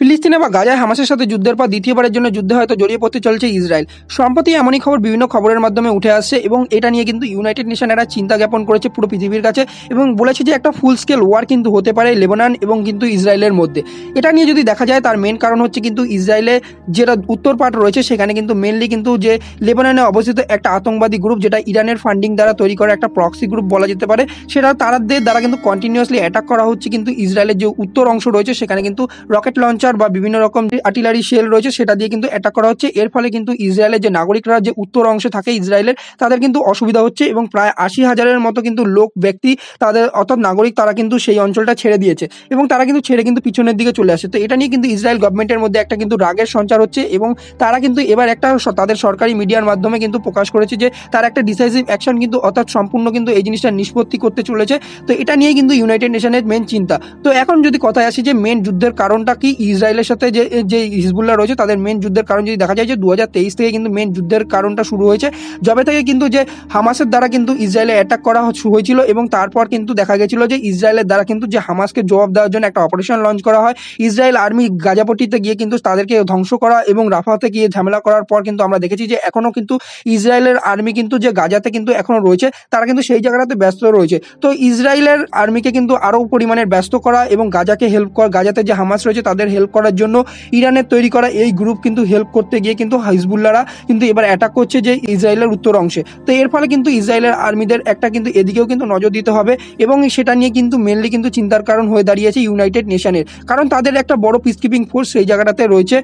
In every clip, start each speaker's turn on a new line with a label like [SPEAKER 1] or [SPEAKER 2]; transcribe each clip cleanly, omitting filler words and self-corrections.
[SPEAKER 1] ফিলিস্তিনে বা গাজায় হামাসের সাথে যুদ্ধের পর দ্বিতীয়বারের জন্য যুদ্ধে হয়তো জড়িয়ে পড়তে চলছে ইসরায়েল। সম্প্রতি এমনই খবর বিভিন্ন খবরের মাধ্যমে উঠে আসছে এবং এটা নিয়ে কিন্তু ইউনাইটেড নেশন একটা চিন্তা জ্ঞাপন করেছে পুরো পৃথিবীর কাছে এবং বলেছে যে একটা ফুল স্কেল ওয়ার কিন্তু হতে পারে লেবানন এবং কিন্তু ইসরায়েলের মধ্যে। এটা নিয়ে যদি দেখা যায় তার মেন কারণ হচ্ছে কিন্তু ইসরায়েলে যেটা উত্তর পার্ট রয়েছে সেখানে কিন্তু মেনলি কিন্তু যে লেবাননে অবস্থিত একটা আতঙ্কবাদী গ্রুপ, যেটা ইরানের ফান্ডিং দ্বারা তৈরি করা একটা প্রক্সি গ্রুপ বলা যেতে পারে, সেটা তাদের দ্বারা কিন্তু কন্টিনিউয়াসলি অ্যাটাক করা হচ্ছে কিন্তু ইসরায়েলের যে উত্তর অংশ রয়েছে সেখানে কিন্তু রকেট লঞ্চার বা বিভিন্ন রকম আর্টিলারি শেল রয়েছে সেটা দিয়ে কিন্তু অ্যাটাক করা হচ্ছে। এর ফলে কিন্তু ইসরায়েলের যে নাগরিকরা যে উত্তর অংশে থাকে ইসরায়েলের, তাদের কিন্তু অসুবিধা হচ্ছে এবং প্রায় 80,000-এর মতো কিন্তু ব্যক্তি তাদের অর্থাৎ নাগরিক তারা কিন্তু সেই অঞ্চলটা ছেড়ে দিয়েছে এবং তারা কিন্তু ছেড়ে কিন্তু পিছনের দিকে চলে আসে। তো এটা নিয়ে কিন্তু ইসরায়েল গভর্নমেন্টের মধ্যে একটা কিন্তু রাগের সঞ্চার হচ্ছে এবং তারা কিন্তু এবার একটা তাদের সরকারি মিডিয়ার মাধ্যমে কিন্তু প্রকাশ করেছে যে তারা একটা ডিসাইসিভ অ্যাকশন কিন্তু অর্থাৎ সম্পূর্ণ কিন্তু এই জিনিসটা নিষ্পত্তি করতে চলেছে। তো এটা নিয়ে কিন্তু ইউনাইটেড নেশনের মেন চিন্তা। তো এখন যদি কথায় আসি যে মেন যুদ্ধের কারণটা কি, ইসরায়েলের সাথে যে যে হিজবুল্লাহ রয়েছে তাদের মেন যুদ্ধের কারণ যদি দেখা যায় যে 2023 থেকে কিন্তু মেন যুদ্ধের কারণটা শুরু হয়েছে। যবে থেকে কিন্তু যে হামাসের দ্বারা কিন্তু ইসরায়েলে অ্যাটাক করা হয়েছিল এবং তারপর কিন্তু দেখা গেছিল যে ইসরায়েলের দ্বারা কিন্তু যে হামাসকে জবাব দেওয়ার জন্য একটা অপারেশন লঞ্চ করা হয়। ইসরায়েল আর্মি গাজাপট্টিতে গিয়ে কিন্তু তাদেরকে ধ্বংস করা এবং রাফাতে গিয়ে ঝামেলা করার পর কিন্তু আমরা দেখেছি যে এখনো কিন্তু ইসরায়েলের আর্মি কিন্তু যে গাজাতে কিন্তু এখনো রয়েছে, তারা কিন্তু সেই জায়গাটাতে ব্যস্ত রয়েছে। তো ইসরায়েলের আর্মিকে কিন্তু আরও পরিমাণে ব্যস্ত করা এবং গাজাকে হেল্প করা, গাজাতে যে হামাস রয়েছে তাদের হেল্প করার জন্য ইরানের তৈরি করা এই গ্রুপ কিন্তু হেল্প করতে গিয়ে কিন্তু হিজবুল্লাহরা কিন্তু এবার অ্যাটাক করছে যে ইসরায়েলের উত্তর অংশে। তো এর ফলে কিন্তু ইসরায়েলের আর্মিদের একটা কিন্তু এদিকেও কিন্তু নজর দিতে হবে এবং সেটা নিয়ে কিন্তু মেনলি কিন্তু চিন্তার কারণ হয়ে দাঁড়িয়েছে ইউনাইটেড নেশনের, কারণ তাদের একটা বড় পিসকিপিং ফোর্স সেই জায়গাটাতে রয়েছে।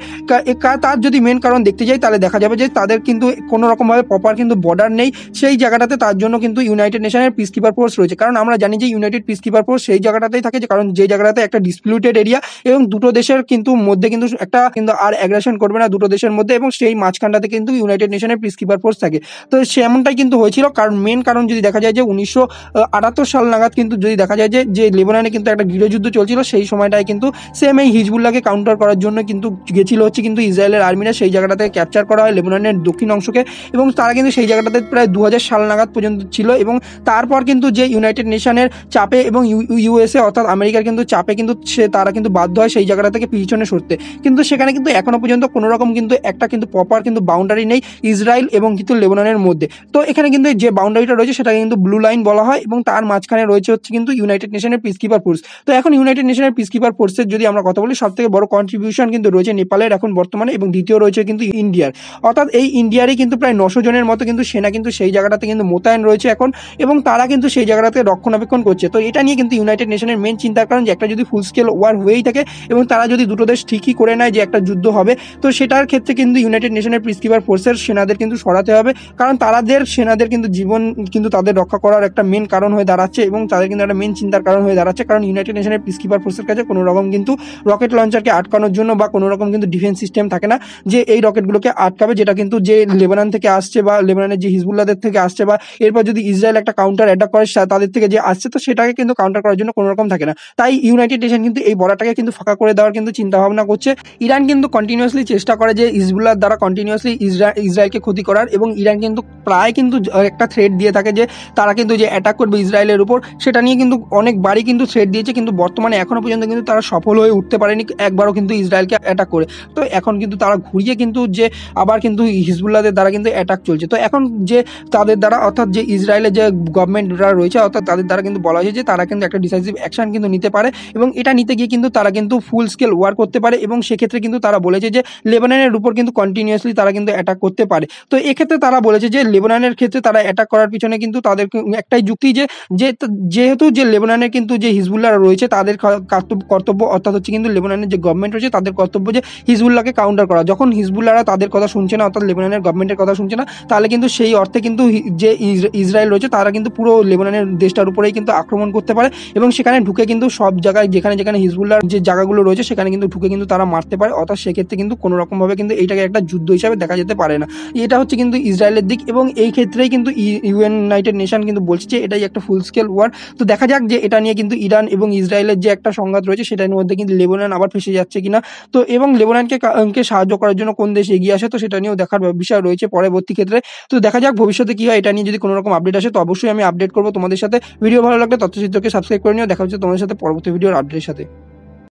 [SPEAKER 1] তার যদি মেন কারণ দেখতে যাই তাহলে দেখা যাবে যে তাদের কিন্তু কোনো রকমভাবে প্রপার কিন্তু বর্ডার নেই সেই জায়গাটাতে, তার জন্য কিন্তু ইউনাইটেড নেশনের পিসকিপার ফোর্স রয়েছে। কারণ আমরা জানি যে ইউনাইটেড পিসকিপার ফোর্স সেই জায়গাটাতেই থাকে, কারণ যে জায়গাটাতে একটা ডিসপিউটেড এরিয়া এবং দুটো দেশের কিন্তু মধ্যে কিন্তু একটা কিন্তু আর অ্যাগ্রেশন করবে না দুটো দেশের মধ্যে, এবং সেই মাঝখানটাতে কিন্তু ইউনাইটেড নেশনের পিসকিপার ফোর্স থাকে। তো সেমনটাই কিন্তু হয়েছিল, কারণ মেন কারণ যদি দেখা যায় যে 1978 সাল নাগাদ কিন্তু যদি দেখা যায় যে লেবাননে কিন্তু একটা গৃহযুদ্ধ চলছিল, সেই সময়টায় কিন্তু সেম এই হিজবুল্লাহকে কাউন্টার করার জন্য কিন্তু গেছিল হচ্ছে কিন্তু ইসরায়েলের আর্মিরা, সেই জায়গাটাতে ক্যাপচার করা হয় লেবাননের দক্ষিণ অংশকে এবং তারা কিন্তু সেই জায়গাটাতে প্রায় 2000 সাল নাগাদ পর্যন্ত ছিল। এবং তারপর কিন্তু যে ইউনাইটেড নেশনের চাপে এবং ইউএসএ অর্থাৎ আমেরিকার কিন্তু চাপে কিন্তু তারা কিন্তু বাধ্য হয় সেই জায়গাটা থেকে পিছনে সরতে, কিন্তু সেখানে কিন্তু এখনো পর্যন্ত কোনো রকম কিন্তু একটা কিন্তু প্রপার কিন্তু বাউন্ডারি নেই ইসরায়েল এবং কিন্তু লেবাননের মধ্যে। তো এখানে কিন্তু যে বাউন্ডারিটা রয়েছে সেটাকে কিন্তু ব্লু লাইন বলা হয় এবং তার মাঝখানে রয়েছে হচ্ছে কিন্তু ইউনাইটেড নেশনের পিসকিপার ফোর্স। তো এখন ইউনাইটেড নেশনের পিসকিপার ফোর্সের যদি আমরা কথা বলি, সব থেকে বড় কন্ট্রিবিউশন কিন্তু রয়েছে নেপালের এখন বর্তমানে এবং দ্বিতীয় রয়েছে কিন্তু ইন্ডিয়ার, অর্থাৎ এই ইন্ডিয়ারই কিন্তু প্রায় 900 জনের মতো কিন্তু সেনা কিন্তু সেই জায়গাটাতে কিন্তু মোতায়েন রয়েছে এখন এবং তারা কিন্তু সেই জায়গাটাতে রক্ষণাবেক্ষণ করছে। তো এটা নিয়ে কিন্তু ইউনাইটেড নেশনের মেন চিন্তার কারণ যে একটা যদি ফুল স্কেল ওয়ার হয়েই থাকে এবং তারা যদি দুটো দেশ ঠিকই করে নেয় যে একটা যুদ্ধ হবে, তো সেটার ক্ষেত্রে কিন্তু ইউনাইটেড নেশনের পিসকিপার ফোর্সের সেনাদের কিন্তু সরাতে হবে, কারণ তাদের সেনাদের কিন্তু জীবন কিন্তু তাদের রক্ষা করার একটা মেন কারণ হয়ে দাঁড়াচ্ছে এবং তাদের কিন্তু একটা মেন চিন্তার কারণ হয়ে দাঁড়াচ্ছে। কারণ ইউনাইটেড নেশনের পিসকিপার ফোর্সের কাছে কোনো রকম কিন্তু রকেট লঞ্চারকে আটকানোর জন্য বা কোনো রকম কিন্তু ডিফেন্স সিস্টেম থাকে না যে এই রকেটগুলোকে আটকাবে, যেটা কিন্তু যে লেবানন থেকে আসছে বা লেবাননের যে হিজবুল্লাহদের থেকে আসছে বা এরপর যদি ইসরায়েল একটা কাউন্টার অ্যাটাক করে তাদের থেকে যে আসছে, তো সেটাকে কিন্তু কাউন্টার করার জন্য কোনো রকম থাকে না। তাই ইউনাইটেড নেশন কিন্তু এই বর্ডারটাকে কিন্তু ফাঁকা করে দেওয়ার কিন্তু চিন্তা ভাবনা করছে। ইরান কিন্তু কন্টিনিউয়াসলি চেষ্টা করে যে হিজবুল্লাহর দ্বারা কন্টিনিউয়াসলি ইসরায়েলকে ক্ষতি করার, এবং ইরান কিন্তু প্রায় কিন্তু একটা থ্রেট দিয়ে থাকে যে তারা কিন্তু যে অ্যাটাক করবে ইসরায়েলের উপর, সেটা নিয়ে কিন্তু অনেকবারই কিন্তু থ্রেট দিয়েছে, কিন্তু বর্তমানে এখনো পর্যন্ত কিন্তু তারা সফল হয়ে উঠতে পারেনি একবারও কিন্তু ইসরায়েলকে অ্যাটাক করে। তো এখন কিন্তু তারা ঘুরিয়ে কিন্তু যে আবার কিন্তু হিজবুল্লাহদের দ্বারা কিন্তু অ্যাটাক চলছে। তো এখন যে তাদের দ্বারা অর্থাৎ যে ইসরায়েলের যে গভর্নমেন্টরা রয়েছে অর্থাৎ তাদের দ্বারা কিন্তু বলা হয়েছে যে তারা কিন্তু একটা ডিসাইসিভ অ্যাকশন কিন্তু নিতে পারে এবং এটা নিতে গিয়ে কিন্তু তারা কিন্তু ফুল স্কেল ওয়ার করতে পারে এবং সেক্ষেত্রে কিন্তু তারা বলেছে যে লেবাননের উপর কিন্তু কন্টিনিউয়াসলি তারা কিন্তু অ্যাটাক করতে পারে। তো এক্ষেত্রে তারা বলেছে যে লেবাননের ক্ষেত্রে তারা অ্যাটাক করার পিছনে কিন্তু তাদের একটাই যুক্তি যে যেহেতু যে লেবাননের কিন্তু যে হিজবুল্লাহ রয়েছে তাদের কর্তব্য অর্থাৎ হচ্ছে কিন্তু লেবাননের যে গভর্নমেন্ট রয়েছে তাদের কর্তব্য যে হিজবুল্লাহকে কাউন্টার করা। যখন হিজবুল্লাহরা তাদের কথা শুনছে না অর্থাৎ লেবাননের গভর্নমেন্টের কথা শুনছে না, তাহলে কিন্তু সেই অর্থে কিন্তু যে ইসরায়েল রয়েছে তারা কিন্তু পুরো লেবাননের দেশটার উপরেই কিন্তু আক্রমণ করতে পারে এবং সেখানে ঢুকে কিন্তু সব জায়গায় যেখানে যেখানে হিজবুল্লাহর যে জায়গাগুলো রয়েছে সেখানে কিন্তু ঢুকে কিন্তু তারা মারতে পারে, অর্থাৎ সেক্ষেত্রে কিন্তু কোনো রকমভাবে কিন্তু এইটাকে একটা যুদ্ধ হিসাবে দেখা যেতে পারে না। এটা হচ্ছে কিন্তু ইসরায়েলের দিক এবং এই ক্ষেত্রেই কিন্তু ইউনাইটেড নেশন কিন্তু বলছে যে এটাই একটা ফুল স্কেল ওয়ার। তো দেখা যাক যে এটা নিয়ে কিন্তু ইরান এবং ইসরায়েলের যে একটা সংঘাত রয়েছে সেটার মধ্যে কিন্তু লেবানন আবার ফেসে যাচ্ছে কিনা, তো এবং লেবাননকে সাহায্য করার জন্য কোন দেশ এগিয়ে আসে, তো সেটা নিয়েও দেখার বিষয় রয়েছে পরবর্তী ক্ষেত্রে। তো দেখা যাক ভবিষ্যতে কি হয়, এটা নিয়ে যদি কোনো রকম আপডেট আসে তো অবশ্যই আমি আপডেট করবো তোমাদের সাথে। ভিডিও ভালো লাগলে তথ্যচিত্রকে সাবস্ক্রাইব করে নিও। দেখা হচ্ছে তোমাদের সাথে পরবর্তী ভিডিওর আপডেটের সাথে।